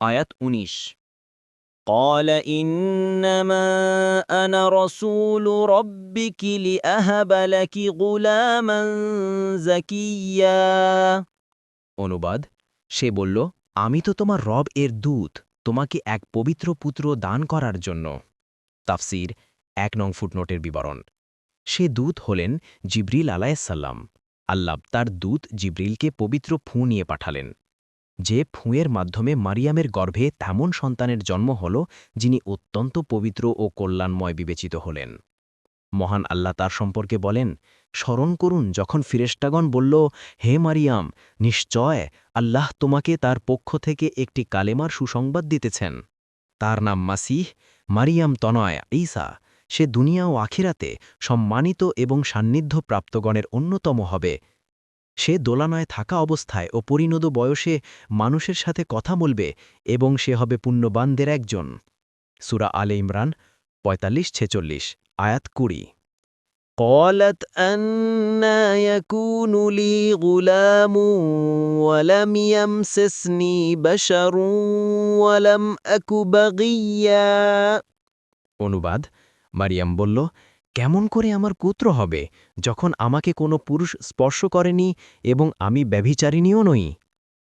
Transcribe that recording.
আয়াত ১৯। قال إنما أنا رسول ربك لأهب لك غلاما زكيا। অনুবাদ, সে বলল, আমি তো তোমার রব এর দূত, তোমাকে এক পবিত্র পুত্র দান করার জন্য। তাফসির ১ নং ফুটনোটের বিবরণ। সে দূত হলেন জিবরিল আলাইসাল্লাম। আল্লাহ তার দূত জিবরিলকে পবিত্র ফুঁ নিয়ে পাঠালেন, যে ফুঁয়ের মাধ্যমে মারিয়ামের গর্ভে তেমন সন্তানের জন্ম হল যিনি অত্যন্ত পবিত্র ও কল্যাণময় বিবেচিত হলেন। মহান আল্লাহ তার সম্পর্কে বলেন, স্মরণ করুন যখন ফিরেশতাগণ বলল, হে মারিয়াম, নিশ্চয় আল্লাহ তোমাকে তার পক্ষ থেকে একটি কালেমার সুসংবাদ দিতেছেন। তার নাম মাসিহ, মারিয়াম তনয় ঈসা। সে দুনিয়া ও আখিরাতে সম্মানিত এবং সান্নিধ্য প্রাপ্তগণের অন্যতম হবে। সে দোলানয় থাকা অবস্থায় ও পরিণত বয়সে মানুষের সাথে কথা বলবে এবং সে হবে পুণ্যবানদের একজন। সূরা আলে ইমরান ৪৫-৪৬, আয়াত ২০। قالت أنا يكون لي غلام ولم يمسسني بشر ولم أك بغيا। অনুবাদ, মারিয়াম বলল, কেমন করে আমার পুত্র হবে যখন আমাকে কোনো পুরুষ স্পর্শ করেনি এবং আমি ব্যভিচারিণীও নই।